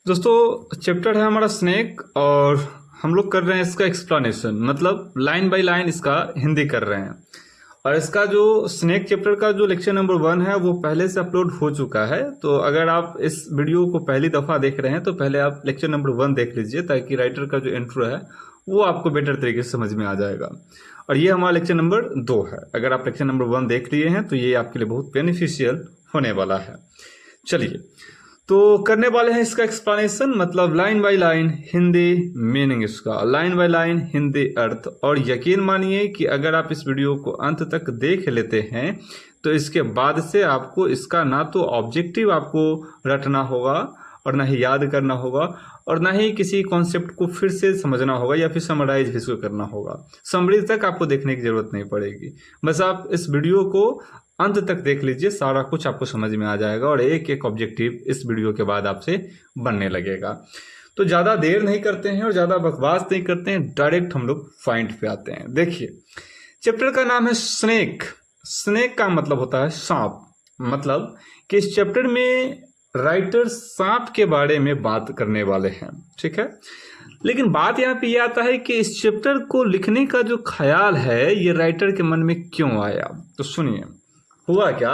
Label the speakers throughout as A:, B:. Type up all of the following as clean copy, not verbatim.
A: दोस्तों चैप्टर है हमारा स्नेक और हम लोग कर रहे हैं इसका एक्सप्लेनेशन, मतलब लाइन बाय लाइन इसका हिंदी कर रहे हैं। और इसका जो स्नेक चैप्टर का जो लेक्चर नंबर 1 है वो पहले से अपलोड हो चुका है। तो अगर आप इस वीडियो को पहली दफ़ा देख रहे हैं तो पहले आप लेक्चर नंबर 1 देख लीजिए, ताकि राइटर का जो इंट्रो है वो आपको बेटर तरीके से समझ में आ जाएगा। और ये हमारा लेक्चर नंबर 2 है। अगर आप लेक्चर नंबर 1 देख लिए हैं तो ये आपके लिए बहुत बेनिफिशियल होने वाला है। चलिए तो करने वाले हैं इसका एक्सप्लेनेशन, मतलब line by line Hindi meaning, इसका लाइन बाय लाइन हिंदी अर्थ। और यकीन मानिए कि अगर आप इस वीडियो को अंत तक देख लेते हैं तो इसके बाद से आपको इसका ना तो ऑब्जेक्टिव आपको रटना होगा और ना ही याद करना होगा और ना ही किसी कॉन्सेप्ट को फिर से समझना होगा या फिर समराइज भी इसको करना होगा। समरी तक आपको देखने की जरूरत नहीं पड़ेगी। बस आप इस वीडियो को अंत तक देख लीजिए, सारा कुछ आपको समझ में आ जाएगा और एक एक ऑब्जेक्टिव इस वीडियो के बाद आपसे बनने लगेगा। तो ज़्यादा देर नहीं करते हैं और ज़्यादा बकवास नहीं करते हैं, डायरेक्ट हम लोग पॉइंट पे आते हैं। देखिए चैप्टर का नाम है स्नेक। स्नेक का मतलब होता है सांप। मतलब कि इस चैप्टर में राइटर सांप के बारे में बात करने वाले हैं, ठीक है। लेकिन बात यहाँ पे ये आता है कि इस चैप्टर को लिखने का जो ख्याल है ये राइटर के मन में क्यों आया। तो सुनिए, हुआ क्या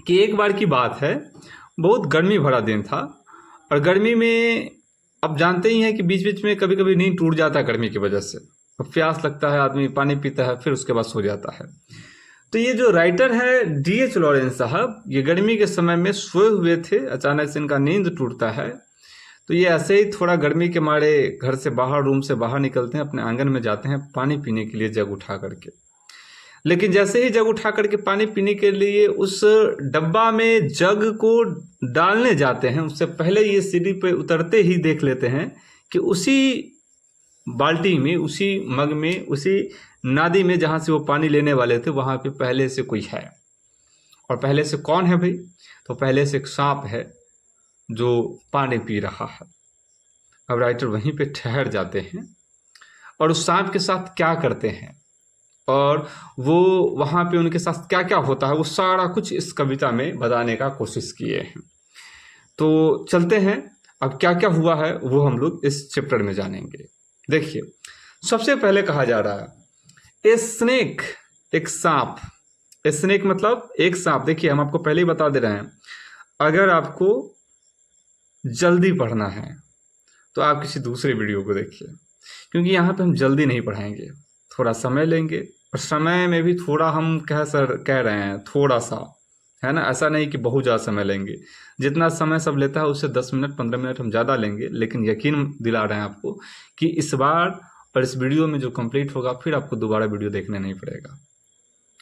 A: कि एक बार की बात है, बहुत गर्मी भरा दिन था और गर्मी में अब जानते ही हैं कि बीच बीच में कभी कभी नींद टूट जाता है गर्मी की वजह से। अब प्यास लगता है, आदमी पानी पीता है, फिर उसके बाद सो जाता है। तो ये जो राइटर है D.H. लॉरेंस साहब, ये गर्मी के समय में सोए हुए थे, अचानक से इनका नींद टूटता है। तो ये ऐसे ही थोड़ा गर्मी के मारे घर से बाहर, रूम से बाहर निकलते हैं, अपने आंगन में जाते हैं पानी पीने के लिए जग उठा करके। लेकिन जैसे ही जग उठा करके पानी पीने के लिए उस डब्बा में जग को डालने जाते हैं, उससे पहले ये सीढ़ी पे उतरते ही देख लेते हैं कि उसी बाल्टी में, उसी मग में, उसी नादी में जहाँ से वो पानी लेने वाले थे वहाँ पे पहले से कोई है। और पहले से कौन है भाई? तो पहले से एक सांप है जो पानी पी रहा है। अब राइटर वहीं पे ठहर जाते हैं और उस सांप के साथ क्या करते हैं और वो वहाँ पे उनके साथ क्या क्या होता है वो सारा कुछ इस कविता में बताने का कोशिश किए हैं। तो चलते हैं, अब क्या क्या हुआ है वो हम लोग इस चैप्टर में जानेंगे। देखिए सबसे पहले कहा जा रहा है ए स्नेक, एक सांप। ए स्नेक मतलब एक सांप। देखिए हम आपको पहले ही बता दे रहे हैं, अगर आपको जल्दी पढ़ना है तो आप किसी दूसरे वीडियो को देखिए, क्योंकि यहाँ पे हम जल्दी नहीं पढ़ाएंगे, थोड़ा समय लेंगे। और समय में भी थोड़ा हम कह रहे हैं थोड़ा सा, है ना, ऐसा नहीं कि बहुत ज़्यादा समय लेंगे। जितना समय सब लेता है उससे 10 मिनट 15 मिनट हम ज़्यादा लेंगे, लेकिन यकीन दिला रहे हैं आपको कि इस बार और इस वीडियो में जो कंप्लीट होगा फिर आपको दोबारा वीडियो देखने नहीं पड़ेगा।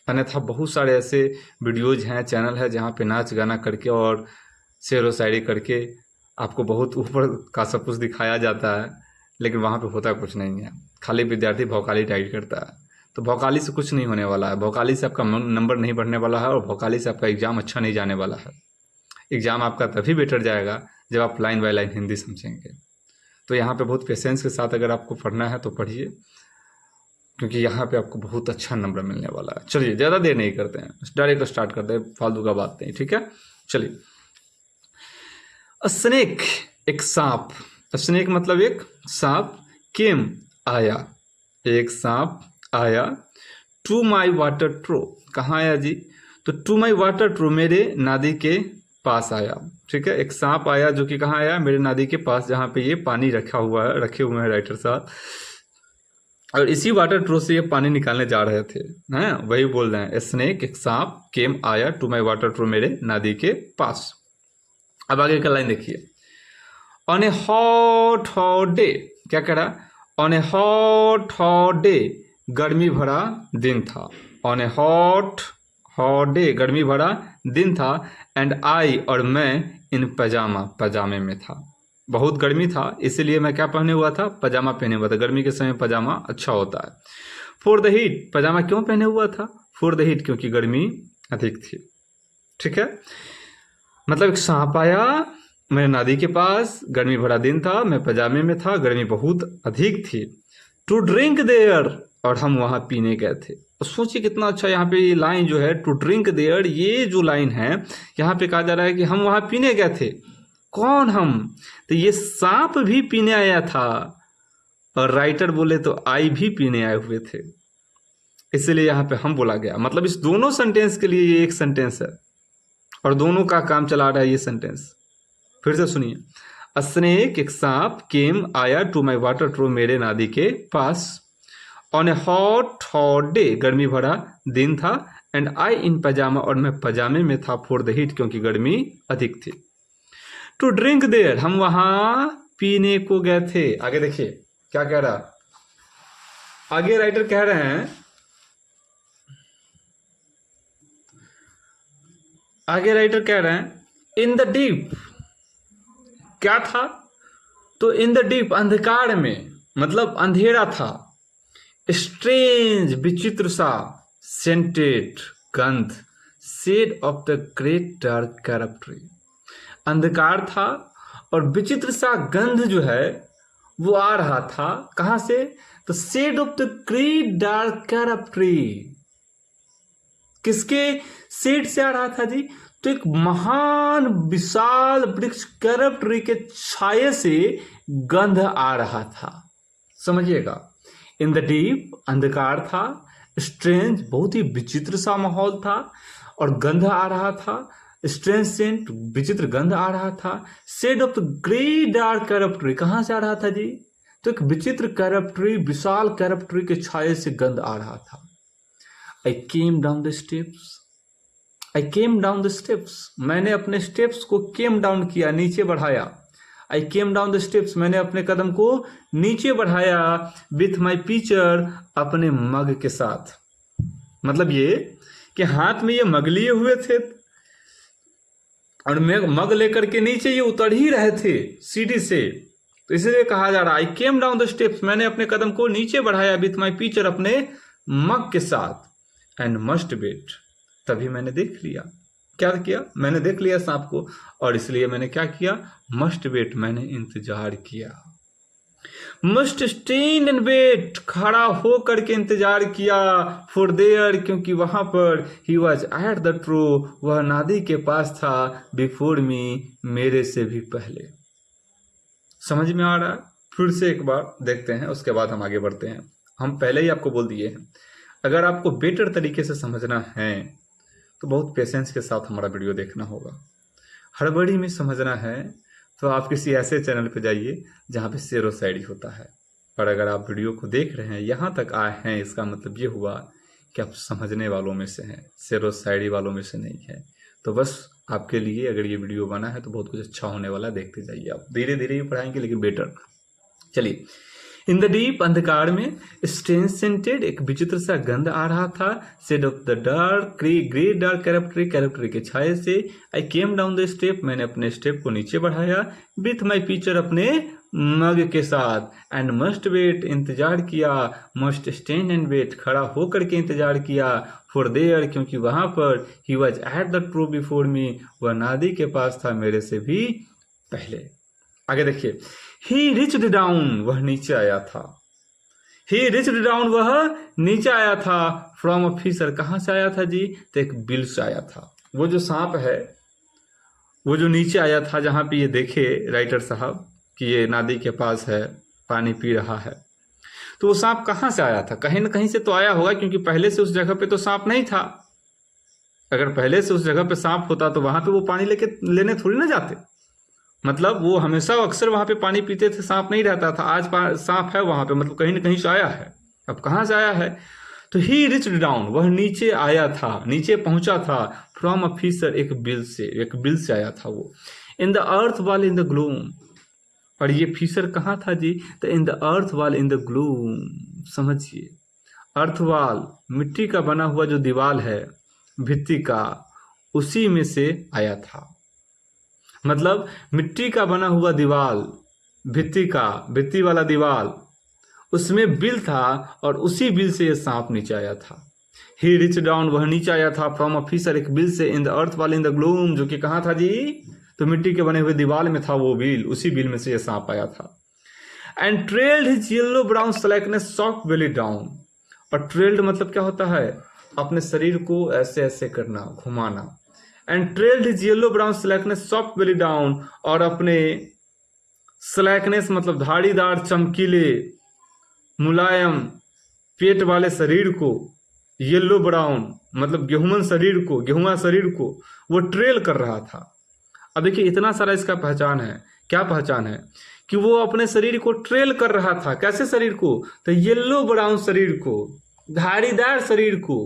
A: अन्यथा बहुत सारे ऐसे वीडियोज हैं, चैनल है जहाँ पे नाच गाना करके और शेर व शायरी करके आपको बहुत ऊपर का सब कुछ दिखाया जाता है, लेकिन वहाँ पे होता कुछ नहीं है। खाली विद्यार्थी भौकाली टाइट करता है। तो भौकाली से कुछ नहीं होने वाला है, भौकाली से आपका नंबर नहीं बढ़ने वाला है और भौकाली से आपका एग्जाम अच्छा नहीं जाने वाला है। एग्जाम आपका तभी बेटर जाएगा जब आप लाइन बाय लाइन हिंदी समझेंगे। तो यहाँ पे बहुत पेशेंस के साथ अगर आपको पढ़ना है तो पढ़िए, क्योंकि यहाँ पे आपको बहुत अच्छा नंबर मिलने वाला है। चलिए ज़्यादा देर नहीं करते हैं, डायरेक्ट स्टार्ट करते हैं, फालतू का बात नहीं, ठीक है। चलिए, स्नेक एक सांप। स्नेक मतलब एक सांप। केम आया, एक सांप आया। टू माई वाटर ट्रो, कहाँ आया जी? तो टू माई वाटर ट्रो, मेरे नादी के पास आया, ठीक है। एक सांप आया जो कि कहाँ आया? मेरे नादी के पास, जहाँ पे ये पानी रखा हुआ है, रखे हुए हैं राइटर साहब। और इसी वाटर ट्रो से ये पानी निकालने जा रहे थे, हैं, वही बोल रहे हैं। स्नेक एक सांप केम आया टू माई वाटर ट्रो, मेरे नादी के पास। अब आगे का लाइन देखिए, on a hot hot day, क्या कह रहा? On a hot hot day, गर्मी भरा दिन था। On a hot hot day, गर्मी भरा दिन था। एंड आई, और मैं, इन पजामा, पजामे में था। बहुत गर्मी था इसीलिए मैं क्या पहने हुआ था? पजामा पहने हुआ था। गर्मी के समय पजामा अच्छा होता है। फॉर द हीट, पजामा क्यों पहने हुआ था? फॉर द हीट, क्योंकि गर्मी अधिक थी, ठीक है। मतलब एक सांप आया मेरे नादी के पास, गर्मी भरा दिन था, मैं पजामे में था, गर्मी बहुत अधिक थी। टू ड्रिंक देयर, और हम वहाँ पीने गए थे। तो सोचिए कितना अच्छा यहाँ पे ये लाइन जो है, टू ड्रिंक देयर, ये जो लाइन है यहाँ पे कहा जा रहा है कि हम वहाँ पीने गए थे। कौन हम? तो ये सांप भी पीने आया था और राइटर बोले तो आई भी पीने आए हुए थे, इसलिए यहाँ पे हम बोला गया। मतलब इस दोनों सेंटेंस के लिए ये एक सेंटेंस है और दोनों का काम चला रहा है ये सेंटेंस। फिर से सुनिए, अ स्नेक, एक सांप, केम आया, टू माई वाटर ट्रो, मेरे नादी के पास, on a hot hot day, गर्मी भरा दिन था, एंड आई इन पजामा, और मैं पजामे में था, फॉर द हीट, क्योंकि गर्मी अधिक थी। टू ड्रिंक देयर, हम वहां पीने को गए थे। आगे देखिए क्या कह रहा, आगे राइटर कह रहे हैं, आगे राइटर कह रहे हैं इन द डीप, क्या था? तो इन द डीप, अंधकार में, मतलब अंधेरा था, स्ट्रेंज, विचित्र सा, सेंटेड, गंध, shade of the great dark carob tree, अंधकार था और विचित्र सा गंध जो है वो आ रहा था, कहां से? तो shade of the great dark carob tree, किसके शेड से आ रहा था जी? तो एक महान विशाल वृक्ष कैरब ट्री के छाये से गंध आ रहा था। समझिएगा, इन द डीप, अंधकार था, स्ट्रेंज, बहुत ही विचित्र सा माहौल था, और गंध आ रहा था, स्ट्रेंज सेंट, विचित्र गंध आ रहा था, shade of the great dark carob tree, कहां से आ रहा था जी? तो एक विचित्र कैरब ट्री, विशाल कैरब ट्री के छाये से गंध आ रहा था। I came down the steps. I came down the steps. मैंने अपने स्टेप्स को came down किया, नीचे बढ़ाया। I came down the steps. मैंने अपने कदम को नीचे बढ़ाया with my pitcher, अपने मग के साथ। मतलब ये कि हाथ में ये मग लिए हुए थे और मग लेकर के नीचे ये उतर ही रहे थे सीढ़ी से, तो इसलिए कहा जा रहा है I came down the steps. मैंने अपने कदम को नीचे बढ़ाया with my pitcher, अपने मग के साथ, एंड मस्ट वेट, तभी मैंने देख लिया। क्या किया? मैंने देख लिया सांप को, और इसलिए मैंने क्या किया? मस्ट वेट, मैंने इंतजार किया। मस्ट स्टेन एंड वेट, खड़ा हो करके इंतजार किया, फॉर देयर, क्योंकि वहां पर, ही वॉज एट द ट्रो, वह नादी के पास था, बिफोर मी, मेरे से भी पहले। समझ में आ रहा है? फिर से एक बार देखते हैं, उसके बाद हम आगे बढ़ते हैं। हम पहले ही आपको बोल दिए हैं, अगर आपको बेटर तरीके से समझना है तो बहुत पेशेंस के साथ हमारा वीडियो देखना होगा। हड़बड़ी में समझना है तो आप किसी ऐसे चैनल पर जाइए जहाँ पे शेरो शायरी होता है। और अगर आप वीडियो को देख रहे हैं, यहाँ तक आए हैं, इसका मतलब ये हुआ कि आप समझने वालों में से हैं, शेरो शायरी वालों में से नहीं है। तो बस आपके लिए अगर ये वीडियो बना है तो बहुत कुछ अच्छा होने वाला, देखते जाइए। आप धीरे धीरे ही पढ़ाएंगे लेकिन बेटर। चलिए, इन द डीप, अंधकार में, स्ट्रेंज सेंटेड, एक विचित्र सा गंध आ रहा था, shade of the dark great dark character के छाये से, I came down the step, मैंने अपने स्टेप को नीचे बढ़ाया, विथ माई पिक्चर, अपने मग के साथ, एंड मस्ट वेट, इंतजार किया, मस्ट स्टैंड एंड वेट, खड़ा होकर के इंतजार किया, फॉर देयर, क्योंकि वहां पर, he was at the true before me, वह नादी के पास था, मेरे से भी पहले। आगे देखिए, ही रिच्ड डाउन, वह नीचे आया था, ही रिच्ड डाउन, वह नीचे आया था, फ्रॉम अ फिशर, कहां से आया था जी? तो एक बिल से आया था। वो जो सांप है वो जो नीचे आया था, जहां पे ये देखे राइटर साहब कि ये नादी के पास है, पानी पी रहा है, तो वो सांप कहां से आया था? कहीं ना कहीं से तो आया होगा, क्योंकि पहले से उस जगह पे तो सांप नहीं था। अगर पहले से उस जगह पे सांप होता तो वहां पे वो पानी लेने थोड़ी ना जाते। मतलब वो हमेशा अक्सर वहां पे पानी पीते थे, सांप नहीं रहता था। आज सांप है वहां पे, मतलब कहीं ना कहीं से आया है। अब कहां से आया है? तो ही रिच्ड डाउन, वह नीचे आया था, नीचे पहुंचा था, फ्रॉम अ फिशर, एक बिल से आया था वो, in the earth wall in the gloom. और ये फिशर कहाँ था जी? तो in the earth wall in the gloom. समझिए, अर्थ वॉल, मिट्टी का बना हुआ जो दीवार है, भित्ति का, उसी में से आया था। मतलब मिट्टी का बना हुआ दीवार, भित्ति वाला दीवार, उसमें बिल था, और उसी बिल से ये सांप नीचे आया था। ही रिच डाउन, वह नीचे आया था, फ्रॉम अ फिशर, एक बिल से, इन द अर्थ वाल इन द ग्लूम, जो कि कहाँ था जी? तो मिट्टी के बने हुए दीवार में था वो बिल, उसी बिल में से ये सांप आया था। And trailed his yellow brown slackness soft belly down. और ट्रेल्ड मतलब क्या होता है? अपने शरीर को ऐसे ऐसे करना, घुमाना, and trailed his yellow brown slackness soft belly down, और अपने स्लैकनेस मतलब धारीदार चमकीले मुलायम पेट वाले शरीर को, येलो ब्राउन मतलब गेहुआ शरीर को वो ट्रेल कर रहा था। अब देखिए इतना सारा इसका पहचान है, क्या पहचान है कि वो अपने शरीर को ट्रेल कर रहा था। कैसे शरीर को? तो येलो ब्राउन शरीर को, धारीदार शरीर को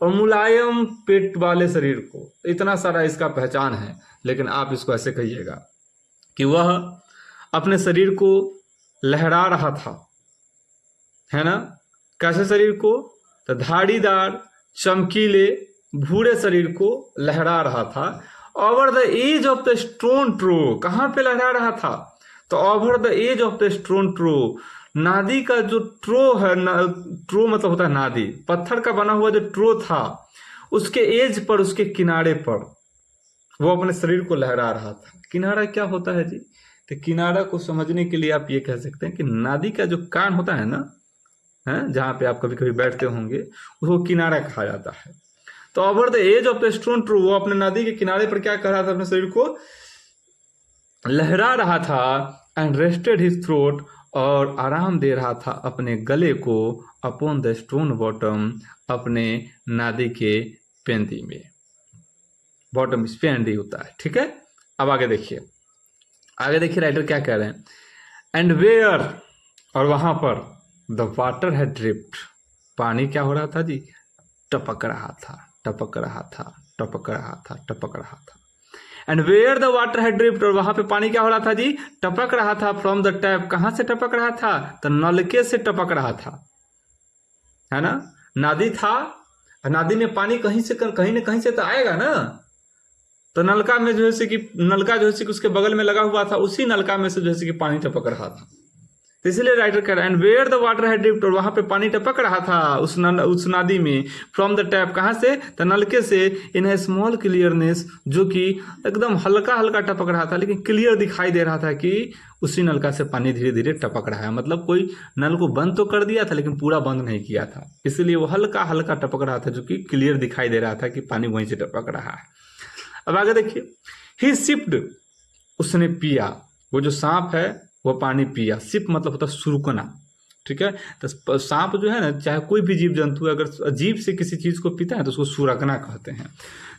A: और मुलायम पेट वाले शरीर को। इतना सारा इसका पहचान है। लेकिन आप इसको ऐसे कहिएगा कि वह अपने शरीर को लहरा रहा था, है ना। कैसे शरीर को? तो धारीदार चमकीले भूरे शरीर को लहरा रहा था। Over the edge of the stone trough, कहाँ पे लहरा रहा था? तो over the edge of the stone trough, नादी का जो ट्रो है, ट्रो मतलब होता है नादी, पत्थर का बना हुआ जो ट्रो था, उसके एज पर, उसके किनारे पर वो अपने शरीर को लहरा रहा था। किनारा क्या होता है जी? तो किनारा को समझने के लिए आप ये कह सकते हैं कि नादी का जो कान होता है ना, है जहाँ पे आप कभी कभी बैठते होंगे, उसको किनारा कहा जाता है। तो over the edge of the stone trough, वो अपने नदी के किनारे पर क्या कर रहा था? अपने शरीर को लहरा रहा था। एंड रेस्टेड हिज थ्रोट, और आराम दे रहा था अपने गले को, अपॉन द स्टोन बॉटम, अपने नादी के पेंदी में। बॉटम इस पेंदी होता है, ठीक है। अब आगे देखिए राइटर क्या कह रहे हैं। एंड वेयर, और वहां पर द वाटर है ड्रिप्ट, पानी क्या हो रहा था जी? टपक रहा था, टपक रहा था, टपक रहा था, टपक रहा था। एंड वेयर द वाटर है ड्रिप्ट, और वहां पे पानी क्या हो रहा था जी? टपक रहा था। फ्रॉम द टैप, कहां से टपक रहा था? तो नलके से टपक रहा था, है ना। नादी था, नादी में पानी कहीं न कहीं से तो आएगा ना। तो नलका में जो है कि नलका जो है कि उसके बगल में लगा हुआ था, उसी नलका में से जो है कि पानी टपक रहा था। तो इसलिए राइटर कह रहा है and where the water had dripped, और वहां पे पानी टपक रहा था उस नादी में। फ्रॉम द टैप, कहां से? तो नलके से। इन ए स्मॉल क्लियरनेस, जो कि एकदम हल्का हल्का टपक रहा था, लेकिन क्लियर दिखाई दे रहा था कि उसी नलका से पानी धीरे धीरे टपक रहा है। मतलब कोई नल को बंद तो कर दिया था लेकिन पूरा बंद नहीं किया था, इसलिए वो हल्का हल्का टपक रहा था, जो कि क्लियर दिखाई दे रहा था कि पानी वहीं से टपक रहा है। अब आगे देखिए, ही सिप्ड, उसने पिया। वो जो सांप है वो पानी पिया। सिप मतलब होता है सुरकना, ठीक है। तो सांप जो है ना, चाहे कोई भी जीव जंतु अगर अजीब से किसी चीज को पीता है तो उसको सुरकना कहते हैं।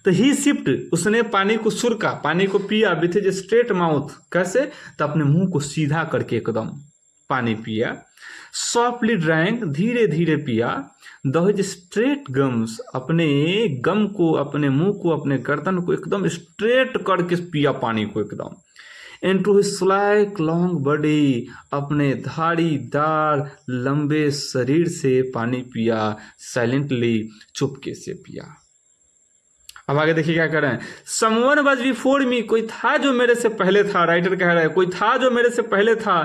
A: तो ही सिप्ड, उसने पानी को सुरका, पानी को पिया। विथ हिज स्ट्रेट माउथ, कैसे? तो अपने मुंह को सीधा करके एकदम पानी पिया। सॉफ्टली ड्रैंक, धीरे धीरे पिया। द हिज स्ट्रेट गम्स, अपने गम को, अपने मुंह को, अपने गर्दन को एकदम स्ट्रेट करके पिया पानी को एकदम। इनटू हिज स्लाइक लॉन्ग बॉडी, अपने धारीदार लंबे शरीर से पानी पिया। साइलेंटली, चुपके से पिया। अब आगे देखिए क्या कर रहे हैं। समवन वाज बिफोर मी, कोई था जो मेरे से पहले था। राइटर कह रहा है कोई था जो मेरे से पहले था।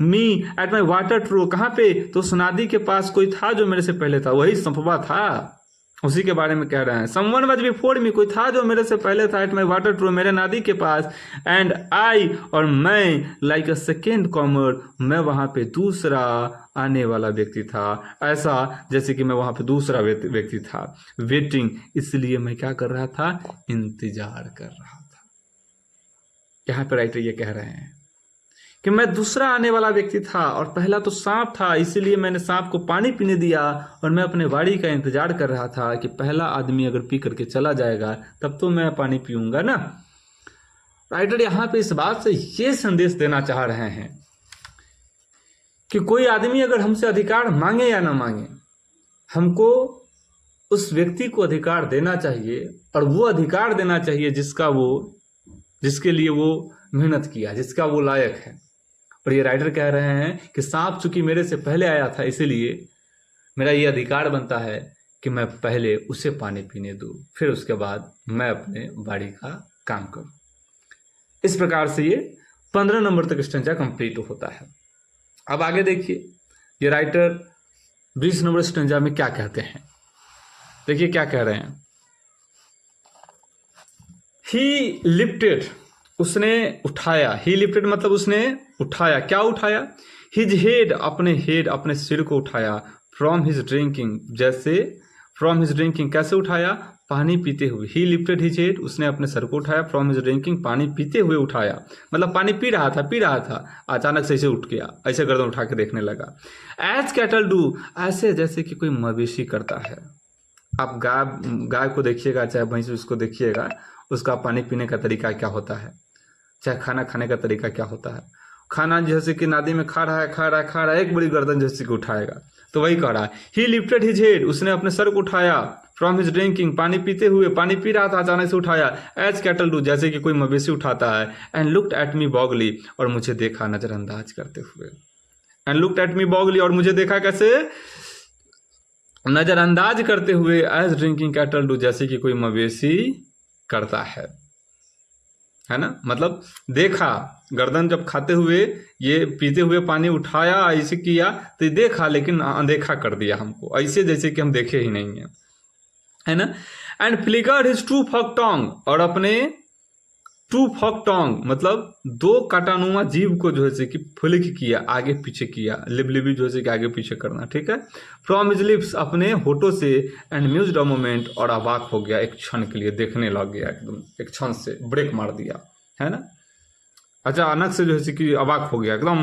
A: Me at my water true, कहाँ पे? तो उस नादी के पास कोई था जो मेरे से पहले था, वही संभवा था, उसी के बारे में कह रहे हैं। समवन वाज बिफोर मी, कोई था जो मेरे से पहले था। एट माई वाटर ट्रू, मेरे नादी के पास। एंड आई, और मैं, लाइक अ सेकेंड कॉमर, मैं वहां पे दूसरा आने वाला व्यक्ति था, ऐसा जैसे कि मैं वहां पे दूसरा व्यक्ति था। वेटिंग, इसलिए मैं क्या कर रहा था? इंतजार कर रहा था। यहां पर राइटर ये कह रहे हैं कि मैं दूसरा आने वाला व्यक्ति था और पहला तो सांप था, इसीलिए मैंने सांप को पानी पीने दिया और मैं अपने बारी का इंतजार कर रहा था कि पहला आदमी अगर पी करके चला जाएगा तब तो मैं पानी पीऊंगा ना। राइटर यहां पे इस बात से ये संदेश देना चाह रहे हैं कि कोई आदमी अगर हमसे अधिकार मांगे या ना मांगे, हमको उस व्यक्ति को अधिकार देना चाहिए, और वो अधिकार देना चाहिए जिसके लिए वो मेहनत किया, जिसका वो लायक है। और ये राइटर कह रहे हैं कि सांप चूंकि मेरे से पहले आया था, इसीलिए मेरा ये अधिकार बनता है कि मैं पहले उसे पानी पीने दूं, फिर उसके बाद मैं अपने बाड़ी का काम करूं। इस प्रकार से ये 15 नंबर तक स्टेंजा कंप्लीट होता है। अब आगे देखिए ये राइटर 20 नंबर स्टेंजा में क्या कहते हैं। देखिए क्या कह रहे हैं। ही लिफ्टेड, उसने उठाया। ही लिफ्टेड मतलब उसने उठाया। क्या उठाया? हिज हेड, अपने सिर को उठाया। फ्रॉम हिज ड्रिंकिंग, जैसे फ्रॉम हिज ड्रिंकिंग, कैसे उठाया? पानी पीते हुए। ही लिफ्टेड हिज हेड, उसने अपने सर को उठाया। फ्रॉम हिज ड्रिंकिंग, पानी पीते हुए उठाया, मतलब पानी पी रहा था, अचानक से ऐसे उठ गया, ऐसे गर्दन उठा के देखने लगा। एज कैटल डू, ऐसे जैसे कि कोई मवेशी करता है। आप गाय को देखिएगा, चाहे भैंस उसको देखिएगा, उसका पानी पीने का तरीका क्या होता है, चाहे खाना खाने का तरीका क्या होता है। खाना जैसे कि नादी में खा रहा है, एक बड़ी गर्दन जैसे कि उठाएगा, तो वही कह रहा है। ही लिफ्टेड हिज हेड, उसने अपने सर को उठाया। फ्रॉम हिज ड्रिंकिंग, पानी पीते हुए, पानी पी रहा था, अचानक से उठाया। एज कैटल डू, जैसे कि कोई मवेशी उठाता है। एंड लुक्ड एट मी बॉगली, और मुझे देखा नजरअंदाज करते हुए। एंड लुक्ड एट मी बॉगली, और मुझे देखा कैसे? नजरअंदाज करते हुए। एज ड्रिंकिंग कैटल डू, जैसे कि कोई मवेशी करता है ना, मतलब देखा, गर्दन जब खाते हुए, ये पीते हुए पानी उठाया, ऐसे किया तो देखा, लेकिन अनदेखा कर दिया हमको, ऐसे जैसे कि हम देखे ही नहीं है ना। And flickered his two forked tongue, और अपने टू फॉक टोंग मतलब दो काटानुमा जीभ को जो है कि फ्लिक किया, आगे पीछे किया, लिबलिबी जो है कि आगे पीछे करना, ठीक है। फ्रॉम हिज लिप्स, अपने होठों से। एंड म्यूज्ड अ मोमेंट, और अवाक हो गया एक क्षण के लिए, देखने लग गया एकदम, एक क्षण से ब्रेक मार दिया, है ना। अचानक से जो है कि अवाक हो गया एकदम।